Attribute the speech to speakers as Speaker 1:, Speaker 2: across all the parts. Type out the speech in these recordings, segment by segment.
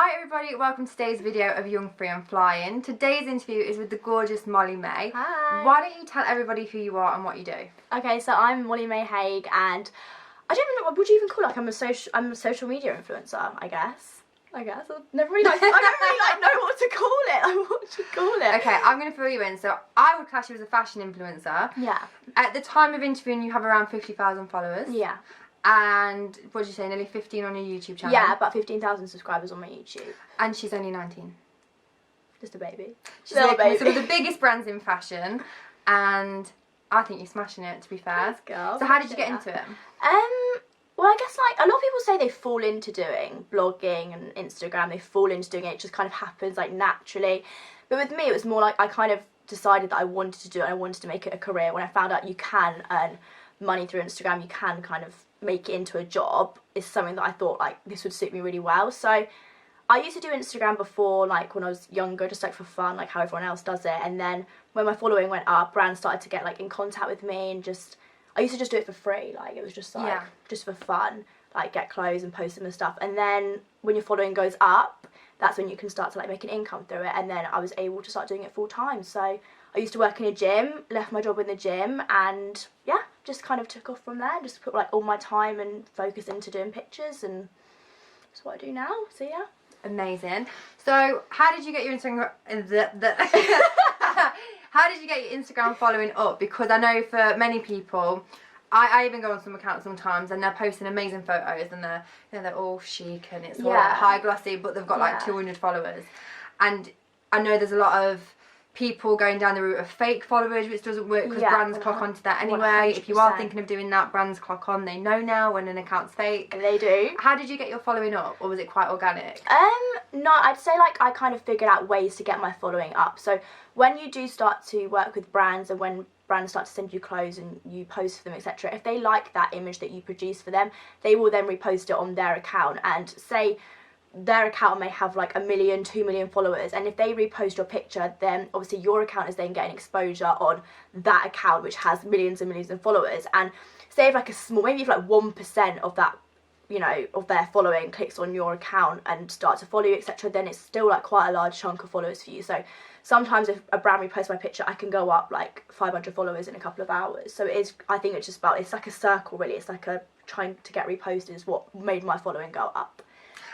Speaker 1: Hi everybody, welcome to today's video of Young, Free and Flying. Today's interview is with the gorgeous Molly May.
Speaker 2: Hi.
Speaker 1: Why don't you tell everybody who you are and what you do?
Speaker 2: Okay, so I'm Molly May Hague, and I don't even know, what would you even call it? Like, I'm a social media influencer, I guess. I don't really know what to call it. Like, what to call it?
Speaker 1: Okay, I'm going to fill you in. So I would class you as a fashion influencer.
Speaker 2: Yeah.
Speaker 1: At the time of interviewing, you have around 50,000 followers.
Speaker 2: Yeah.
Speaker 1: And what did you say, nearly 15 on your YouTube channel?
Speaker 2: Yeah, about 15,000 subscribers on my YouTube.
Speaker 1: And she's only 19.
Speaker 2: Just a baby.
Speaker 1: She's working with some of the biggest brands in fashion, and I think you're smashing it, to be fair.
Speaker 2: Thanks, girl.
Speaker 1: So how did you get into it?
Speaker 2: Well, I guess like a lot of people say they fall into doing blogging and Instagram. They fall into doing it. It just kind of happens like naturally. But with me, it was more like I kind of decided that I wanted to do it. And I wanted to make it a career. When I found out you can earn money through Instagram, you can kind of make it into a job, is something that I thought like this would suit me really well. So I used to do Instagram before, like when I was younger, just like for fun, like how everyone else does it. And then when my following went up, brands started to get like in contact with me, and I used to just do it for free. Like it was just like just for fun, like get clothes and post them and stuff. And then when your following goes up, that's when you can start to like make an income through it. And then I was able to start doing it full time. So I used to work in a gym, left my job in the gym, and yeah, just kind of took off from there. Just put like all my time and focus into doing pictures, and that's what I do now. So yeah.
Speaker 1: Amazing. So how did you get your Instagram how did you get your Instagram following up? Because I know for many people, I even go on some accounts sometimes and they're posting amazing photos, and they're all chic and it's all like high glossy, but they've got like 200 followers. And I know there's a lot of people going down the route of fake followers, which doesn't work because brands clock onto that anyway. 100%. If you are thinking of doing that, brands clock on. They know now when an account's fake.
Speaker 2: They do.
Speaker 1: How did you get your following up, or was it quite organic?
Speaker 2: No, I'd say like I kind of figured out ways to get my following up. So when you do start to work with brands, and when brands start to send you clothes and you post for them, etc., if they like that image that you produce for them, they will then repost it on their account. And say their account may have like 1 million, 2 million followers, and if they repost your picture, then obviously your account is then getting exposure on that account which has millions and millions of followers. And say if like maybe if like 1% of that, you know, of their following clicks on your account and start to follow you, etc., then it's still like quite a large chunk of followers for you. So sometimes if a brand reposts my picture, I can go up like 500 followers in a couple of hours. So it is, I think it's just about, it's like a circle really. It's like a trying to get reposted is what made my following go up.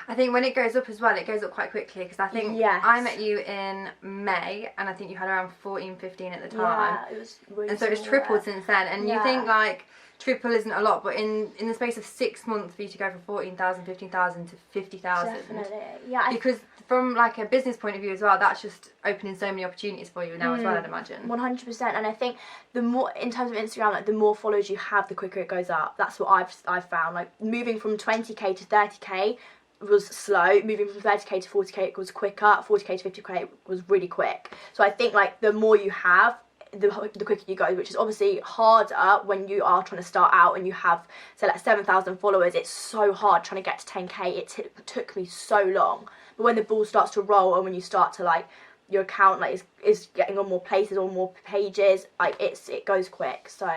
Speaker 1: I think when it goes up as well, it goes up quite quickly, because I think I met you in May and I think you had around 14, 15 at the time.
Speaker 2: Yeah, it was really
Speaker 1: and so it's tripled since then. And you think like triple isn't a lot, but in the space of 6 months for you to go from 14,000, 15,000 to 50,000.
Speaker 2: Definitely, yeah.
Speaker 1: Because from like a business point of view as well, that's just opening so many opportunities for you now as well, I'd imagine.
Speaker 2: 100%. And I think the more, in terms of Instagram, like the more followers you have, the quicker it goes up. That's what I've found. Like moving from 20k to 30k was slow. Moving from 30k to 40k it was quicker. 40k to 50k was really quick. So I think like the more you have, the quicker you go, which is obviously harder when you are trying to start out and you have, say, like 7,000 followers. It's so hard trying to get to 10k. It took me so long. But when the ball starts to roll, and when you start to like, your account like is getting on more places, on more pages, like it goes quick. So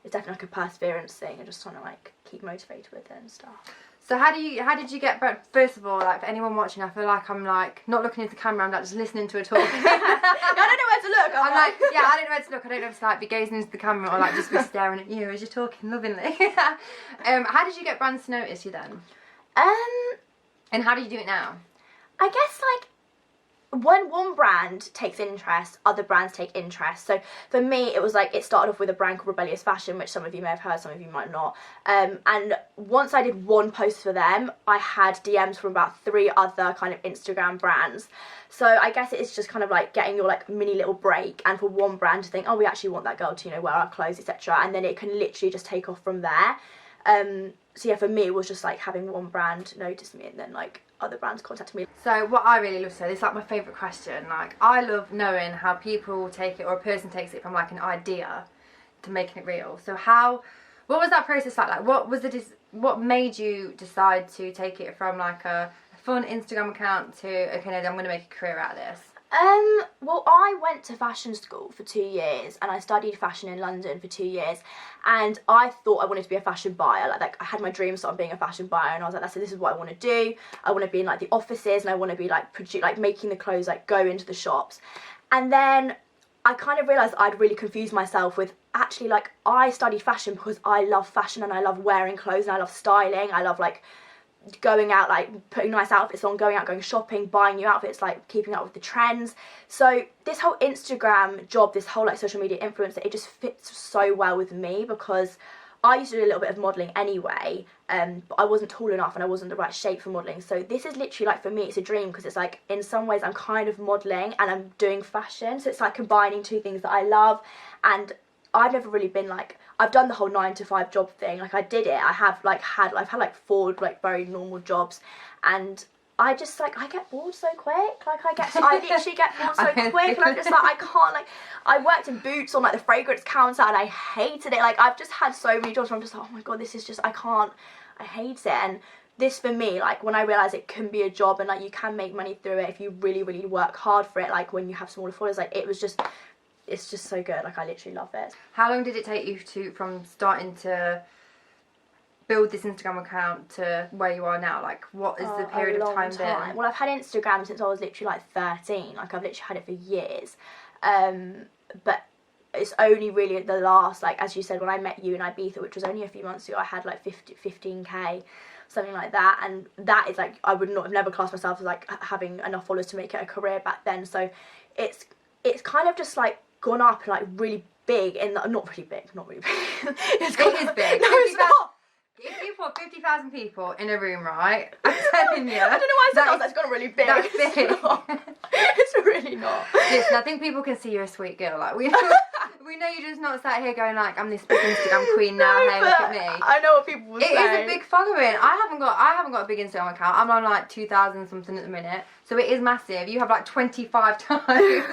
Speaker 2: it's definitely like a perseverance thing, and just trying to like keep motivated with it and stuff.
Speaker 1: So how did you get, first of all, like for anyone watching, I feel like I'm like not looking into the camera, I'm like just listening to a talk.
Speaker 2: I don't know where to look.
Speaker 1: I'm like, yeah, I don't know where to look. I don't know if to like be gazing into the camera or like just be staring at you as you're talking lovingly. How did you get brands to notice you then? And how do you do it now?
Speaker 2: I guess like when one brand takes interest, other brands take interest. So for me, it was like, it started off with a brand called Rebellious Fashion, which some of you may have heard, some of you might not. And once I did one post for them, I had DMs from about 3 other kind of Instagram brands. So I guess it is just kind of like getting your like mini little break, and for one brand to think, oh, we actually want that girl to, you know, wear our clothes, etc. And then it can literally just take off from there. So yeah, for me, it was just like having one brand notice me, and then like other brands contacted me.
Speaker 1: So what I really love to say, this is like my favourite question, like I love knowing how people take it, or a person takes it from like an idea to making it real. So what was that process like? What made you decide to take it from like a fun Instagram account to, okay, no, I'm going to make a career out of this?
Speaker 2: Well, I went to fashion school for 2 years and I studied fashion in London for 2 years, and I thought I wanted to be a fashion buyer. Like I had my dreams of being a fashion buyer, and I was like, this is what I want to do. I want to be in like the offices, and I want to be like making the clothes, like go into the shops. And then I kind of realised I'd really confused myself with, actually, like, I studied fashion because I love fashion and I love wearing clothes and I love styling. I love like going out, like putting nice outfits on, going out, going shopping, buying new outfits, like keeping up with the trends. So this whole Instagram job, this whole like social media influencer, it just fits so well with me because I used to do a little bit of modelling anyway, but I wasn't tall enough and I wasn't the right shape for modelling. So this is literally like, for me, it's a dream because it's like, in some ways I'm kind of modelling and I'm doing fashion. So it's like combining two things that I love. And I've never really been like, I've done the whole 9-to-5 job thing. Like I did it. I've had like 4 like very normal jobs, and I just like, I get bored so quick. Like I literally get bored so quick, and I'm just like, I can't, like, I worked in Boots on like the fragrance counter and I hated it. Like I've just had so many jobs where I'm just like, oh my god, this is just, I hate it. And this, for me, like when I realised it can be a job and like you can make money through it if you really, really work hard for it, like when you have smaller followers, like it was just, it's just so good. Like I literally love it.
Speaker 1: How long did it take you from starting to build this Instagram account to where you are now? Like what is the period of time been?
Speaker 2: Well, I've had Instagram since I was literally like 13. Like I've literally had it for years, but it's only really the last, like as you said, when I met you in Ibiza, which was only a few months ago, I had like 15k, something like that. And that is like, I would not have never classed myself as like having enough followers to make it a career back then. So it's kind of just like gone up and like really big in the, not really big. It's
Speaker 1: it is big.
Speaker 2: No, it's not.
Speaker 1: If you put 50,000 people in a room, right, I'm telling you.
Speaker 2: I don't know why I said that's gone really big.
Speaker 1: That's big.
Speaker 2: It's really not.
Speaker 1: Listen, I think people can see you're a sweet girl. Like we know you're just not sat here going like, I'm this big Instagram queen now. Hey, look at me.
Speaker 2: I know what people will say.
Speaker 1: It is a big following. I haven't got a big Instagram account. I'm on like 2,000 something at the minute. So it is massive. You have like 25 times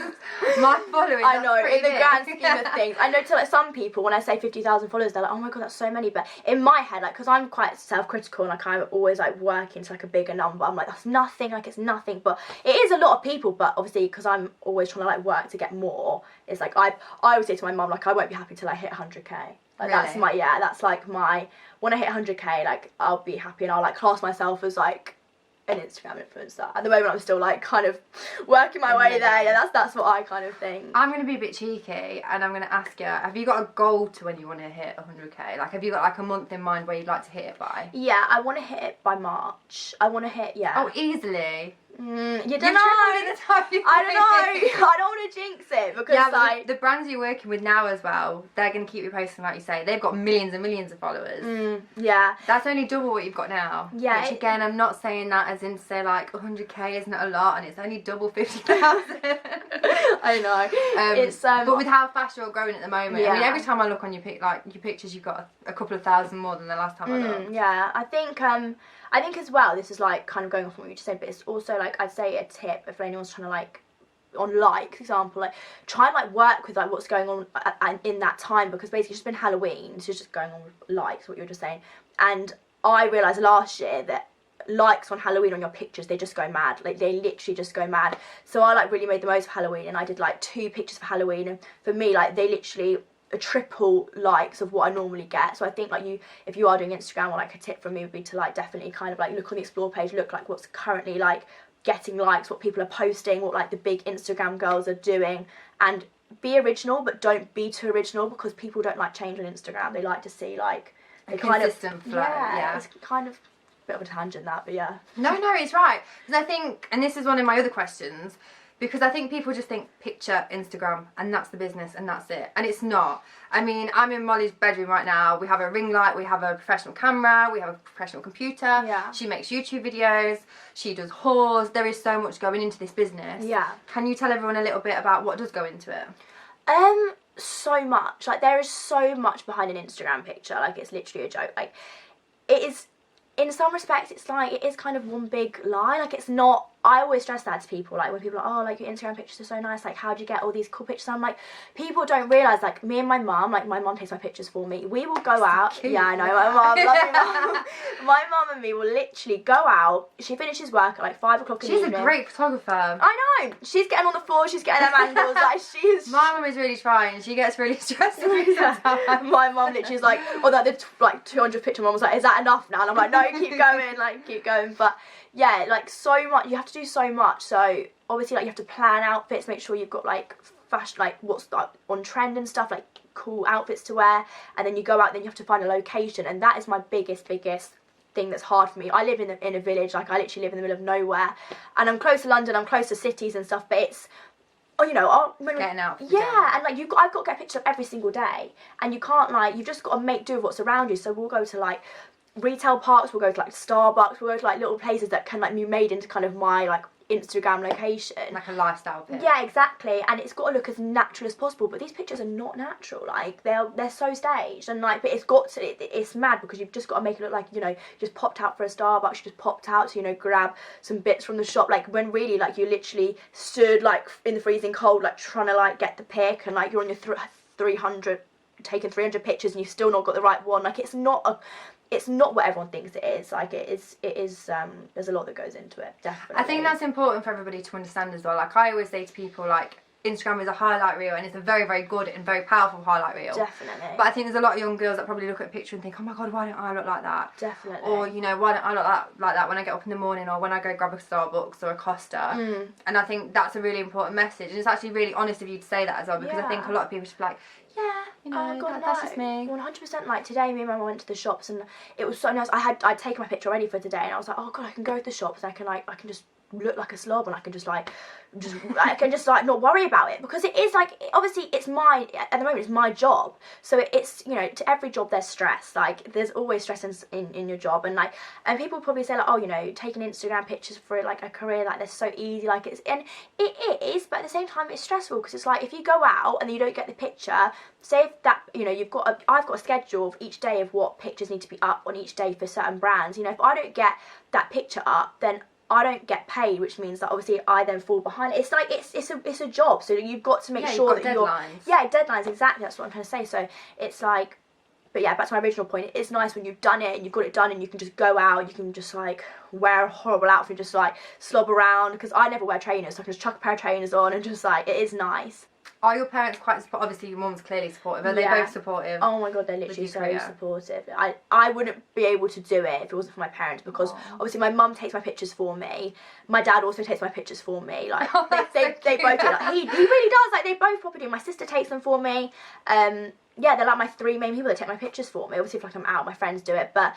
Speaker 1: my following.
Speaker 2: I know, in the grand scheme of things. I know to like some people, when I say 50,000 followers, they're like, oh my god, that's so many. But in my head, like, because I'm quite self-critical and like I'm always like working to like a bigger number, I'm like, that's nothing, like it's nothing. But it is a lot of people. But obviously, because I'm always trying to like work to get more, it's like I always say to my mum, like, I won't be happy till I hit 100k. Like
Speaker 1: really?
Speaker 2: that's like my, when I hit 100k, like I'll be happy, and I'll like class myself as like an Instagram influencer. At the moment I'm still like kind of working my way there. Yeah, that's what I kind of think.
Speaker 1: I'm going to be a bit cheeky and I'm going to ask you, have you got a goal to when you want to hit 100k? Like have you got like a month in mind where you'd like to hit it by?
Speaker 2: Yeah, I want to hit it by March. I want to hit, yeah.
Speaker 1: Oh, easily?
Speaker 2: You don't know.
Speaker 1: I
Speaker 2: don't know. I don't want to jinx it because
Speaker 1: yeah,
Speaker 2: like
Speaker 1: the brands you're working with now as well, they're going to keep you posting like you say. They've got millions and millions of followers.
Speaker 2: Yeah.
Speaker 1: That's only double what you've got now.
Speaker 2: Yeah.
Speaker 1: Which again, I'm not saying that as in to say like 100k isn't a lot and it's only double 50,000.
Speaker 2: I know. It's
Speaker 1: but with how fast you're growing at the moment,
Speaker 2: yeah.
Speaker 1: I mean, every time I look on your pictures, you've got a couple of thousand more than the last time I looked.
Speaker 2: Yeah, I think as well, this is like kind of going off on what you just said, but it's also like, I'd say a tip if anyone's trying to like, on likes, for example, like try and like work with like what's going on in that time, because basically it's just been Halloween, so it's just going on with likes, what you were just saying. And I realised last year that likes on Halloween on your pictures, they just go mad. Like they literally just go mad. So I like really made the most of Halloween, and I did like 2 pictures for Halloween, and for me like they literally a triple likes of what I normally get. So I think like if you are doing Instagram, or like a tip from me would be to like definitely kind of like look on the explore page, look like what's currently like getting likes, what people are posting, what like the big Instagram girls are doing, and be original, but don't be too original, because people don't like change on Instagram. They like to see like
Speaker 1: a consistent flow. Yeah,
Speaker 2: it's kind of a bit of a tangent that, but yeah.
Speaker 1: No, it's right, because I think, and this is one of my other questions, because I think people just think picture, Instagram, and that's the business, and that's it. And it's not. I mean, I'm in Molly's bedroom right now. We have a ring light, we have a professional camera, we have a professional computer.
Speaker 2: Yeah.
Speaker 1: She makes YouTube videos, she does hauls. There is so much going into this business. Yeah. Can you tell everyone a little bit about what does go into it?
Speaker 2: So much. Like, there is so much behind an Instagram picture. Like, it's literally a joke. Like, it is, in some respects, it's like, it is kind of one big lie. Like, it's not I always stress that to people, like when people are like, oh, like your Instagram pictures are so nice, like how do you get all these cool pictures? I'm like, people don't realise, like me and my mum, like my mum takes my pictures for me. We will go out.
Speaker 1: Cute.
Speaker 2: Yeah, I know, my mum, love you, mum. My mum and me will literally go out. She finishes work at like 5 o'clock in the evening.
Speaker 1: She's a great photographer.
Speaker 2: I know. She's getting on the floor. She's getting them angles. Like she is.
Speaker 1: My mum is really trying. She gets really stressed.
Speaker 2: My mum literally is like, oh, that did like 200 picture. Mum was like, is that enough now? And I'm like, no, keep going, like keep going. But yeah, like so much. You have to do so much. So obviously, like you have to plan outfits, make sure you've got like fashion, like what's like on trend and stuff, like cool outfits to wear. And then you go out, then you have to find a location, and that is my biggest thing that's hard for me. I live in a village, like I literally live in the middle of nowhere, and I'm close to London, I'm close to cities and stuff, but it's, oh, you know,
Speaker 1: getting out.
Speaker 2: Yeah, and like I've got to get pictures of every single day, and you can't, like, you've just got to make do with what's around you. So we'll go to like retail parks, we'll go to like Starbucks, we'll go to like little places that can like be made into kind of my like Instagram location,
Speaker 1: like a lifestyle pic.
Speaker 2: Yeah, exactly. And it's got to look as natural as possible, but these pictures are not natural. Like they're so staged, and like, but it's got to, it's mad because you've just got to make it look like, you know, you just popped out for a Starbucks, you just popped out to, you know, grab some bits from the shop, like when really like you literally stood like in the freezing cold, like trying to like get the pic, and like you're on your 300 taking 300 pictures and you've still not got the right one. Like it's not what everyone thinks it is. Like it is there's a lot that goes into it, definitely.
Speaker 1: I think that's important for everybody to understand as well. Like I always say to people, like Instagram is a highlight reel, and it's a very, very good and very powerful highlight reel.
Speaker 2: Definitely.
Speaker 1: But I think there's a lot of young girls that probably look at a picture and think, oh my god, why don't I look like that?
Speaker 2: Definitely.
Speaker 1: Or, you know, why don't I look like that when I get up in the morning, or when I go grab a Starbucks or a Costa. And I think that's a really important message, and it's actually really honest of you to say that as well, because I think a lot of people should be like, yeah, you know,
Speaker 2: oh God,
Speaker 1: that's just me.
Speaker 2: 100%. Like today, me and my mum went to the shops, and it was so nice. I'd taken my picture ready for today, and I was like, oh God, I can go to the shops, and I can just look like a slob, and I can just not worry about it, because it is like, obviously it's at the moment it's my job, so it's, you know, to every job there's stress. Like there's always stress in your job, and like, and people probably say like, oh, you know, taking Instagram pictures for like a career, like they're so easy, like it's, and it is, but at the same time it's stressful, because it's like if you go out and you don't get the picture, say if that, you know, I've got a schedule of each day of what pictures need to be up on each day for certain brands. You know, if I don't get that picture up, then I don't get paid, which means that obviously I then fall behind. It's like it's a job, so you've got to make sure that
Speaker 1: deadlines.
Speaker 2: Deadlines, exactly. That's what I'm trying to say. So it's like, but yeah, back to my original point. It's nice when you've done it and you've got it done, and you can just go out. You can just like wear a horrible outfit, just like slob around. Because I never wear trainers, so I can just chuck a pair of trainers on and just like, it is nice.
Speaker 1: Are your parents quite supportive? Obviously your mum's clearly supportive. Are they both supportive?
Speaker 2: Oh my god, they're literally so supportive. I wouldn't be able to do it if it wasn't for my parents, because obviously my mum takes my pictures for me. My dad also takes my pictures for me. Like they both do. Like, he really does. Like they both properly. My sister takes them for me. Yeah, they're like my 3 main people that take my pictures for me. Obviously if like I'm out, my friends do it. But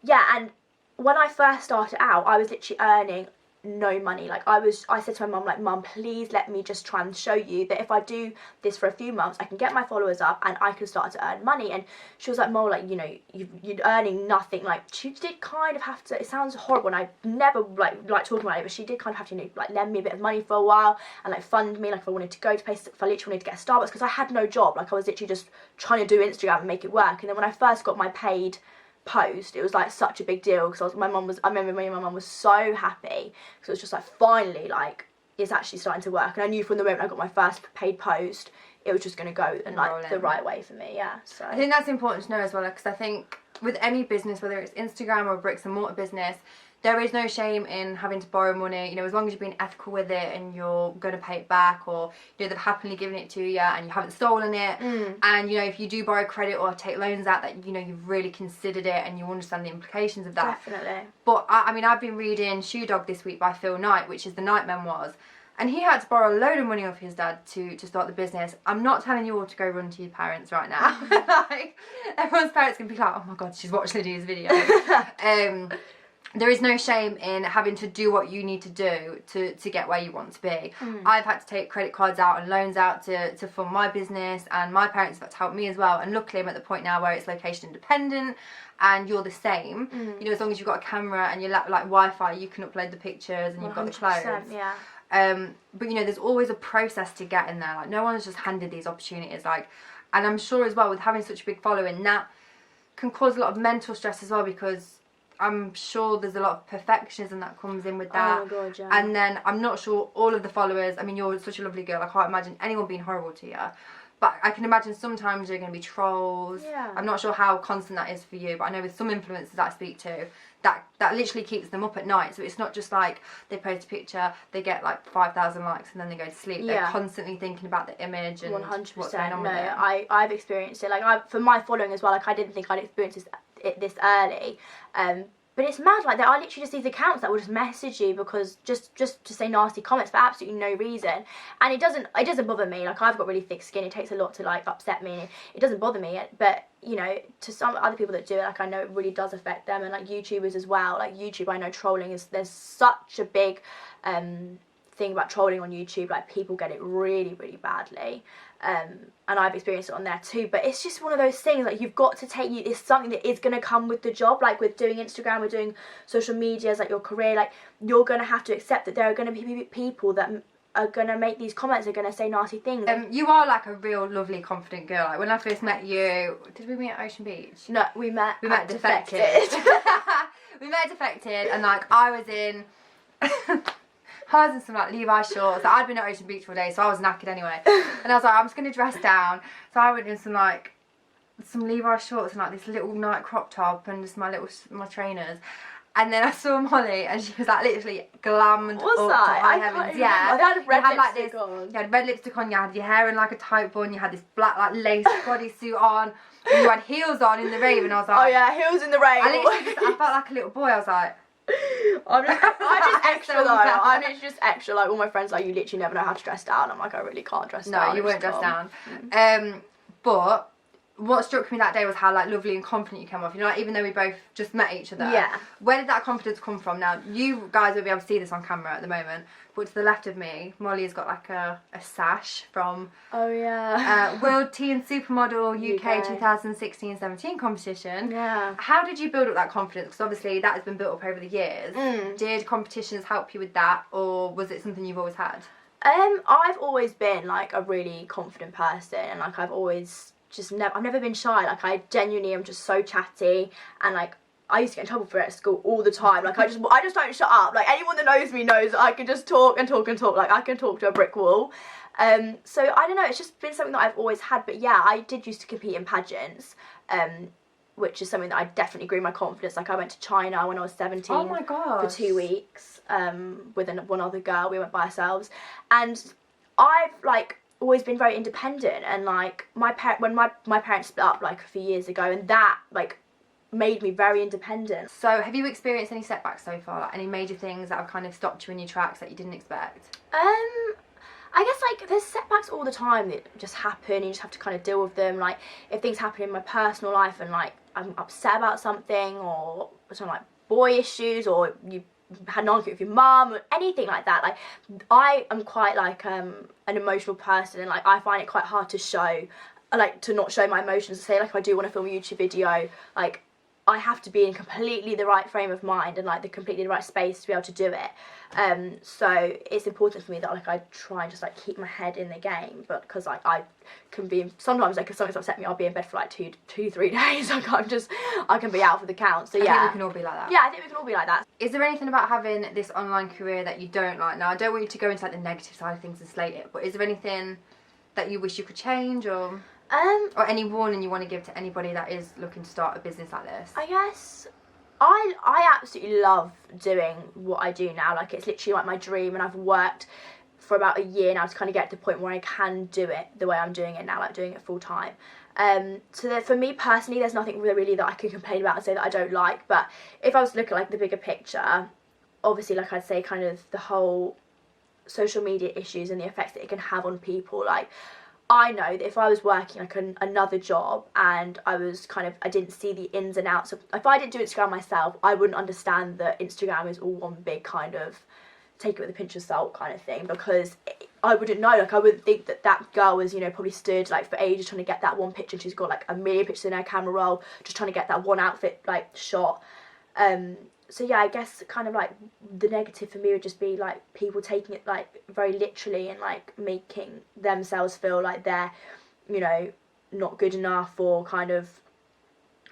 Speaker 2: yeah, and when I first started out, I was literally earning no money. Like I said to my mum, like, Mum, please let me just try and show you that if I do this for a few months, I can get my followers up and I can start to earn money. And she was like, Mo, like, you know, you're earning nothing. Like she did kind of have to, it sounds horrible and I never like talking about it, but she did kind of have to, you know, like lend me a bit of money for a while and like fund me, like if I wanted to go to places, if I literally wanted to get a Starbucks, because I had no job. Like I was literally just trying to do Instagram and make it work. And then when I first got my paid post, it was like such a big deal, because I remember me and my mum was so happy, because it was just like, finally, like it's actually starting to work. And I knew from the moment I got my first paid post, it was just going to go and like the right way for me. Yeah, so
Speaker 1: I think that's important to know as well, because I think with any business, whether it's Instagram or a bricks and mortar business, there is no shame in having to borrow money, you know, as long as you're being ethical with it and you're going to pay it back, or, you know, they've happily given it to you and you haven't stolen it. And, you know, if you do borrow credit or take loans out, that, you know, you've really considered it and you understand the implications of that.
Speaker 2: Definitely.
Speaker 1: But, I mean, I've been reading Shoe Dog this week by Phil Knight, which is the Knight Memoirs. And he had to borrow a load of money off his dad to start the business. I'm not telling you all to go run to your parents right now. Like, everyone's parents can be like, oh my god, she's watched Lydia's video. There is no shame in having to do what you need to do to get where you want to be. I've had to take credit cards out and loans out to fund my business, and my parents have had to help me as well. And luckily I'm at the point now where it's location independent and you're the same. You know, as long as you've got a camera and you're like Wi-Fi, you can upload the pictures and you've got the clothes.
Speaker 2: Yeah.
Speaker 1: But, you know, there's always a process to get in there. Like, no one's just handed these opportunities. Like, and I'm sure as well with having such a big following, that can cause a lot of mental stress as well, because I'm sure there's a lot of perfectionism that comes in with that.
Speaker 2: Oh my God, yeah.
Speaker 1: And then I'm not sure all of the followers, I mean, you're such a lovely girl, I can't imagine anyone being horrible to you. But I can imagine sometimes you're going to be trolls.
Speaker 2: Yeah.
Speaker 1: I'm not sure how constant that is for you, but I know with some influencers that I speak to, that literally keeps them up at night. So it's not just like they post a picture, they get like 5,000 likes and then they go to sleep.
Speaker 2: Yeah.
Speaker 1: They're constantly thinking about the image and
Speaker 2: 100%.
Speaker 1: what's going on
Speaker 2: No,
Speaker 1: with it.
Speaker 2: I've experienced it. Like, for my following as well, like, I didn't think I'd experience this early. But it's mad, like, there are literally just these accounts that will just message you because just to say nasty comments for absolutely no reason. And it doesn't bother me. Like, I've got really thick skin. It takes a lot to, like, upset me. It doesn't bother me. But, you know, to some other people that do it, like, I know it really does affect them. And, like, YouTubers as well. Like, YouTube, I know trolling there's such a big thing about trolling on YouTube. Like, people get it really, really badly. And I've experienced it on there too, but it's just one of those things, like, you've got to it's something that is going to come with the job. Like, with doing Instagram, with doing social media as, like, your career, like, you're going to have to accept that there are going to be people that are going to make these comments, are going to say nasty things.
Speaker 1: You are like a real lovely, confident girl. Like, when I first met you, did we meet at Ocean Beach?
Speaker 2: No, we met
Speaker 1: Defected. We met Defected, and, like, I was in some, like, Levi's shorts. Like, I'd been at Ocean Beach for a day, so I was knackered anyway. And I was like, I'm just going to dress down. So I went in some Levi's shorts and, like, this little night crop top and just my trainers. And then I saw Molly, and she was, like, literally glammed
Speaker 2: What's
Speaker 1: up
Speaker 2: that?
Speaker 1: to high heavens. Yeah.
Speaker 2: I had red
Speaker 1: lipstick
Speaker 2: on.
Speaker 1: You had red lipstick on, you had your hair in, like, a tight bun, you had this black, like, lace bodysuit on, and you had heels on in the rave, and I was like...
Speaker 2: Oh, yeah, heels in the rave.
Speaker 1: I felt like a little boy. I was like...
Speaker 2: I'm just extra though. I'm just extra. Like, all my friends are like, you literally never know how to dress down. I'm like, I really can't dress down.
Speaker 1: No, you weren't dressed down. But what struck me that day was how, like, lovely and confident you came off. You know, like, even though we both just met each other.
Speaker 2: Yeah.
Speaker 1: Where did that confidence come from? Now, you guys won't be able to see this on camera at the moment, but to the left of me, Molly's got, like, a sash from...
Speaker 2: Oh, yeah.
Speaker 1: World Teen Supermodel UK 2016-17 competition.
Speaker 2: Yeah.
Speaker 1: How did you build up that confidence? Because obviously that has been built up over the years. Did competitions help you with that, or was it something you've always had?
Speaker 2: I've always been, like, a really confident person, and, like, I've never been shy. Like, I genuinely am just so chatty, and, like, I used to get in trouble for it at school all the time. Like, I just don't shut up. Like, anyone that knows me knows I can just talk and talk and talk. Like, I can talk to a brick wall. So I don't know, it's just been something that I've always had. But yeah, I did used to compete in pageants, which is something that I definitely grew my confidence. Like, I went to China when I was 17
Speaker 1: oh my gosh.
Speaker 2: for 2 weeks with one other girl. We went by ourselves, and I've, like, always been very independent. And, like, when my parents split up, like, a few years ago, and that, like, made me very independent.
Speaker 1: So have you experienced any setbacks so far? Like, any major things that have kind of stopped you in your tracks that you didn't expect?
Speaker 2: I guess, like, there's setbacks all the time that just happen, you just have to kind of deal with them. Like, if things happen in my personal life and, like, I'm upset about something, or some, like, boy issues, or you had an argument with your mum, or anything like that, like, I am quite, like, an emotional person, and, like, I find it quite hard to show, like, to not show my emotions. Say, like, if I do want to film a YouTube video, like, I have to be in completely the right frame of mind and, like, the completely right space to be able to do it. So it's important for me that, like, I try and just, like, keep my head in the game, but because, like, I can be, sometimes, like, if something's upset me, I'll be in bed for, like, 2-3 days. Like, I can be out for the count. So yeah,
Speaker 1: I think we can all be like that.
Speaker 2: Yeah, I think we can all be like that.
Speaker 1: Is there anything about having this online career that you don't like? Now, I don't want you to go into, like, the negative side of things and slate it, but is there anything that you wish you could change, or any warning you want to give to anybody that is looking to start a business like this?
Speaker 2: I guess I absolutely love doing what I do now. Like, it's literally, like, my dream, and I've worked for about a year now to kind of get to the point where I can do it the way I'm doing it now, like, doing it full time. So for me personally, there's nothing really that I can complain about and say that I don't like. But if I was to look at, like, the bigger picture, obviously, like, I'd say kind of the whole social media issues and the effects that it can have on people. Like, I know that if I was working, like, another job, and I didn't see the ins and outs of, if I didn't do Instagram myself, I wouldn't understand that Instagram is all one big kind of take it with a pinch of salt kind of thing, because I wouldn't know. Like, I wouldn't think that girl was, you know, probably stood, like, for ages trying to get that one picture, and she's got, like, a million pictures in her camera roll, just trying to get that one outfit, like, shot. So yeah, I guess kind of, like, the negative for me would just be, like, people taking it, like, very literally, and, like, making themselves feel like they're, you know, not good enough, or kind of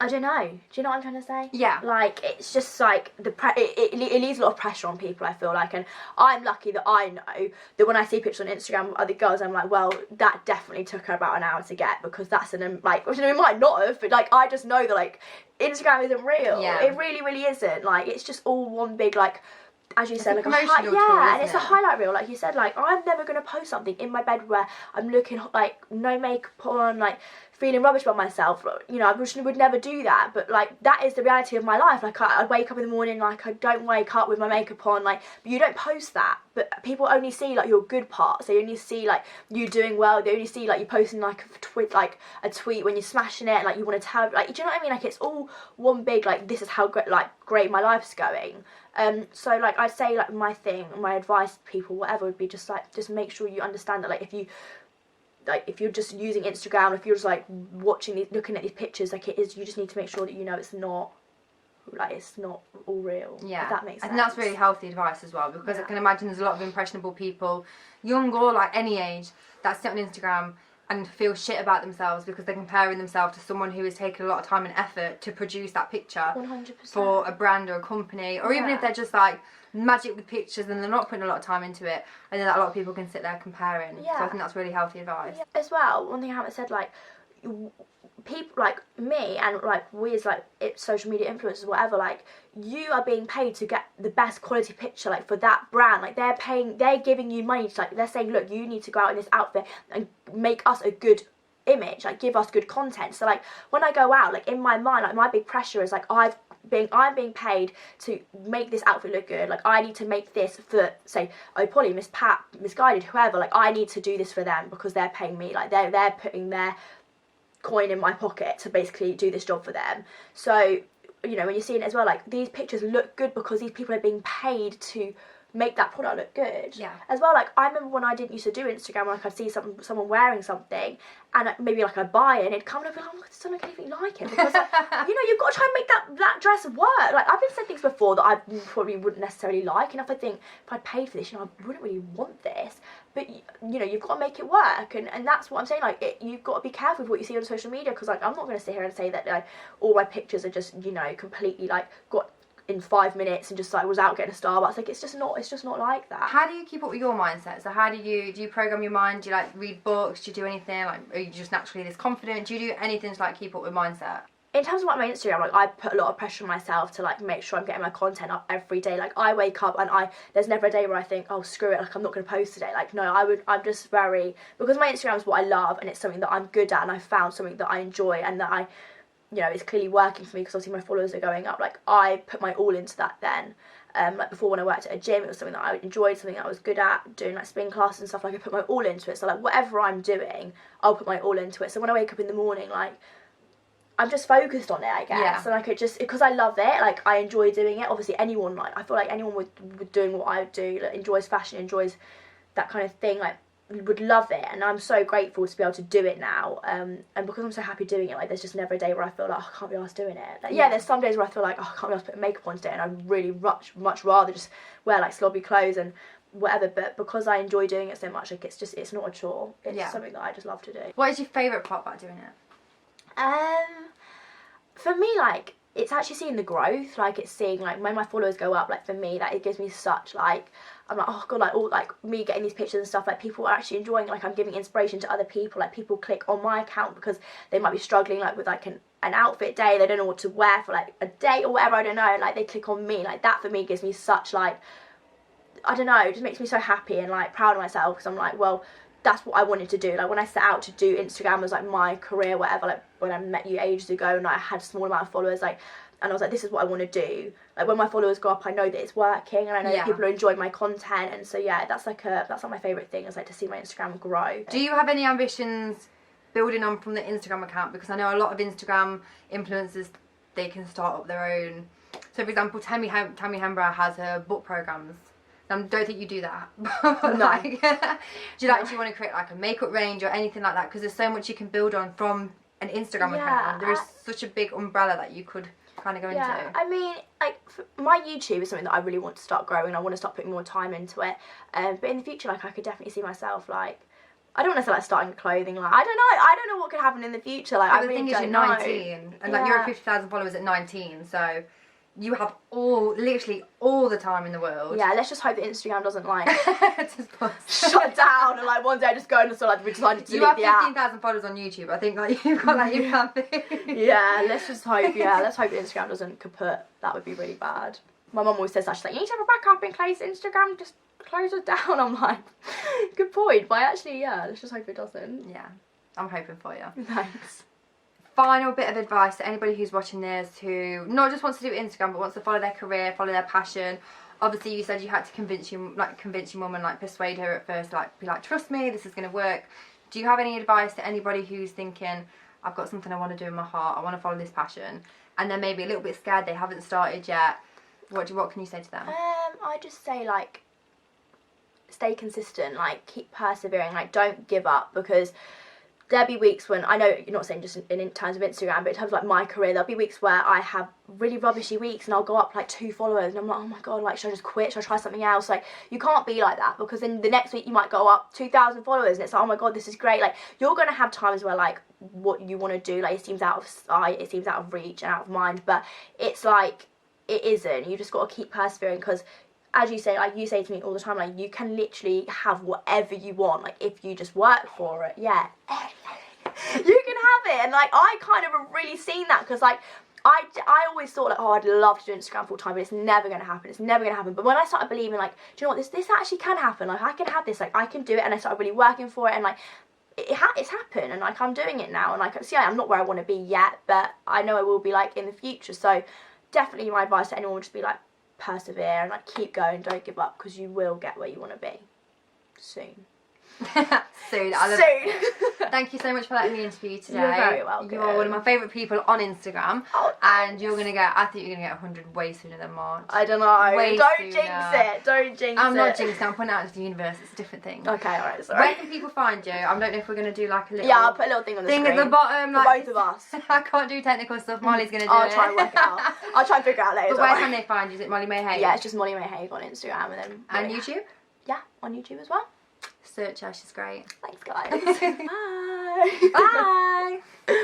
Speaker 2: I don't know. Do you know what I'm trying to say?
Speaker 1: Yeah.
Speaker 2: Like, it's just like it leaves a lot of pressure on people, I feel like. And I'm lucky that I know that when I see pictures on Instagram of other girls, I'm like, well, that definitely took her about an hour to get, because that's like, it might not have, but like, I just know that like Instagram isn't real.
Speaker 1: Yeah.
Speaker 2: It really, really isn't. Like, it's just all one big like, as you said, like
Speaker 1: promotional tool,
Speaker 2: and it's a highlight reel, like you said. Like, I'm never gonna post something in my bed where I'm looking like no makeup on, like feeling rubbish about myself. You know, I would never do that. But like, that is the reality of my life. Like, I wake up in the morning, like I don't wake up with my makeup on. Like, but you don't post that. But people only see like your good parts. They only see like you doing well. They only see like you posting like a tweet when you're smashing it. Like, you want to tell, like, do you know what I mean? Like, it's all one big like, this is how great my life's going. So like, I'd say like my advice to people, whatever, would be just make sure you understand that if you're just using Instagram, if you're just like looking at these pictures, like it is, you just need to make sure that you know it's not all real.
Speaker 1: Yeah,
Speaker 2: if that makes sense.
Speaker 1: I think that's really healthy advice as well, because I can imagine there's a lot of impressionable people, young or like any age, that sit on Instagram and feel shit about themselves because they're comparing themselves to someone who has taken a lot of time and effort to produce that picture
Speaker 2: 100%.
Speaker 1: for a brand or a company, or even if they're just like magic with pictures and they're not putting a lot of time into it. I know that a lot of people can sit there comparing. So I think that's really healthy advice.
Speaker 2: Yeah. As well, one thing I haven't said, like, people like me and like we as like social media influencers, whatever, like, you are being paid to get the best quality picture, like, for that brand. Like, they're giving you money to, like, they're saying, look, you need to go out in this outfit and make us a good image, like, give us good content. So like, when I go out, like, in my mind, like, my big pressure is like, I'm being paid to make this outfit look good. Like, I need to make this for, say, Polly, Miss Pat, Misguided, whoever. Like, I need to do this for them because they're paying me. Like, they're putting their coin in my pocket to basically do this job for them. So, you know, when you're seeing it as well, like, these pictures look good because these people are being paid to make that product look good.
Speaker 1: Yeah.
Speaker 2: As well, like, I remember when I didn't used to do Instagram, like, I'd see someone wearing something, and maybe like I'd buy it, and it'd come and I'd be like, oh, I just don't look anything like it, because like, you know, you've got to try and make that dress work. Like, I've been said things before that I probably wouldn't necessarily like, and if I'd paid for this, you know, I wouldn't really want this. But, you know, you've got to make it work, and that's what I'm saying. Like, you've got to be careful with what you see on social media, because like, I'm not going to sit here and say that like all my pictures are just, you know, completely like got in 5 minutes and just like was out getting a Starbucks. Like, it's just not like that.
Speaker 1: How do you keep up with your mindset? So how do you program your mind? Do you like read books? Do you do anything? Like, are you just naturally this confident? Do you do anything to like keep up with mindset?
Speaker 2: In terms of like my Instagram, like, I put a lot of pressure on myself to like make sure I'm getting my content up every day. Like, I wake up and there's never a day where I think, oh, screw it, like, I'm not going to post today. Like, no, I'm just very, because my Instagram is what I love and it's something that I'm good at, and I found something that I enjoy and that you know, it's clearly working for me, because obviously my followers are going up. Like, I put my all into that then. Like, before, when I worked at a gym, it was something that I enjoyed, something that I was good at, doing like spin classes and stuff. Like, I put my all into it. So like, whatever I'm doing, I'll put my all into it. So when I wake up in the morning, like, I'm just focused on it, I guess.
Speaker 1: Yeah.
Speaker 2: And like, it just, because I love it, like, I enjoy doing it. Obviously anyone, like, I feel like anyone with doing what I do, like, enjoys fashion, enjoys that kind of thing, like, would love it, and I'm so grateful to be able to do it now, and because I'm so happy doing it, like, there's just never a day where I feel like, oh, I can't be arsed doing it. Like, yeah, there's some days where I feel like, oh, I can't be arsed putting makeup on today, and I'd really much rather just wear like slobby clothes and whatever, but because I enjoy doing it so much, like, it's not a chore, it's something that I just love to do.
Speaker 1: What is your favourite part about doing it?
Speaker 2: For me, like, it's actually seeing the growth. Like, it's seeing, like, when my followers go up, like, for me, like, it gives me such, like, I'm like, oh god, like, all, like, me getting these pictures and stuff, like, people are actually enjoying, like, I'm giving inspiration to other people. Like, people click on my account because they might be struggling, like, with like an outfit day, they don't know what to wear for like a date or whatever, I don't know, and like, they click on me. Like, that for me gives me such, like, I don't know, it just makes me so happy and like proud of myself, because I'm like, well, that's what I wanted to do. Like, when I set out to do Instagram as like my career, whatever, like, when I met you ages ago and like, I had a small amount of followers, like, and I was like, this is what I want to do. Like, when my followers go up, I know that it's working, and I know that people are enjoying my content, and so yeah, that's like my favourite thing, is like to see my Instagram grow.
Speaker 1: Do you have any ambitions building on from the Instagram account? Because I know a lot of Instagram influencers, they can start up their own. So for example, Tammy Hembrow has her book programs. I don't think you do that. But
Speaker 2: no.
Speaker 1: Like, do you actually want to create like a makeup range or anything like that? Because there's so much you can build on from an Instagram account. There is such a big umbrella that you could kind of go into.
Speaker 2: I mean, like, my YouTube is something that I really want to start growing. I want to start putting more time into it. But in the future, like, I could definitely see myself, like, I don't want to say like starting a clothing line. I don't know what could happen in the future. Like, I
Speaker 1: the
Speaker 2: really
Speaker 1: thing is,
Speaker 2: don't
Speaker 1: you're
Speaker 2: know.
Speaker 1: 19, and like you're at 50,000 followers at 19, so you have literally all the time in the world.
Speaker 2: Yeah, let's just hope that Instagram doesn't like
Speaker 1: Just pause.
Speaker 2: shut down and like one day I just go and so like we decided to delete the
Speaker 1: You have
Speaker 2: app.
Speaker 1: 15,000 followers on YouTube. I think like you've got like your family.
Speaker 2: Yeah, let's just hope. Yeah, let's hope that Instagram doesn't kaput. That would be really bad. My mum always says that. She's like, you need to have a backup in case Instagram just close it down. I'm like, good point. But actually, yeah, let's just hope it doesn't.
Speaker 1: Yeah, I'm hoping for you.
Speaker 2: Thanks.
Speaker 1: Final bit of advice to anybody who's watching this who not just wants to do Instagram but wants to follow their career, follow their passion. Obviously, you said you had to convince your mum and like persuade her at first, like be like, trust me, this is going to work. Do you have any advice to anybody who's thinking, I've got something I want to do in my heart, I want to follow this passion, and they're maybe a little bit scared, they haven't started yet? What can you say to them?
Speaker 2: I just say like, stay consistent, like keep persevering, like don't give up, because there'll be weeks when, I know you're not saying just in terms of Instagram, but in terms of like my career, there'll be weeks where I have really rubbishy weeks and I'll go up like 2 followers and I'm like, oh my god, like should I just quit, should I try something else? Like you can't be like that, because then the next week you might go up 2,000 followers and it's like, oh my god, this is great. Like you're going to have times where like what you want to do, like it seems out of sight, it seems out of reach and out of mind, but it's like, it isn't. You just got to keep persevering, because as you say, like you say to me all the time, like you can literally have whatever you want, like if you just work for it. Yeah, you can have it. And like I kind of have really seen that, because like I always thought like, oh, I'd love to do Instagram full time, but it's never going to happen, it's never going to happen. But when I started believing like, do you know what, this actually can happen, like I can have this, like I can do it, and I started really working for it, and like it's happened, and like I'm doing it now, and like see, I'm not where I want to be yet, but I know I will be like in the future. So definitely my advice to anyone would just be like, persevere and like keep going, don't give up, because you will get where you want to be soon.
Speaker 1: Soon. I love it. Thank you so much for letting me interview you today.
Speaker 2: You're very welcome.
Speaker 1: You are one of my favourite people on Instagram.
Speaker 2: Oh,
Speaker 1: and you're gonna get, I think you're gonna get 100 way sooner than March.
Speaker 2: I don't know.
Speaker 1: Way
Speaker 2: don't
Speaker 1: sooner.
Speaker 2: jinx it. Don't jinx it.
Speaker 1: I'm not jinxing, I'm pointing out to the universe, it's a different thing.
Speaker 2: Okay, alright, sorry.
Speaker 1: Where can people find you? I don't know if we're gonna do like a little
Speaker 2: Yeah, I'll put a little thing on the
Speaker 1: thing
Speaker 2: screen.
Speaker 1: at the bottom,
Speaker 2: for
Speaker 1: like
Speaker 2: both of us.
Speaker 1: I can't do technical stuff, Molly's gonna do
Speaker 2: I'll
Speaker 1: it.
Speaker 2: try and work it out. I'll try and figure it out later.
Speaker 1: But where can they find you? Is it Molly May Hague?
Speaker 2: Yeah, it's just Molly May Hague on Instagram, and then
Speaker 1: YouTube?
Speaker 2: Yeah, on YouTube as well.
Speaker 1: Search her, she's great.
Speaker 2: Thanks guys. Bye.
Speaker 1: Bye.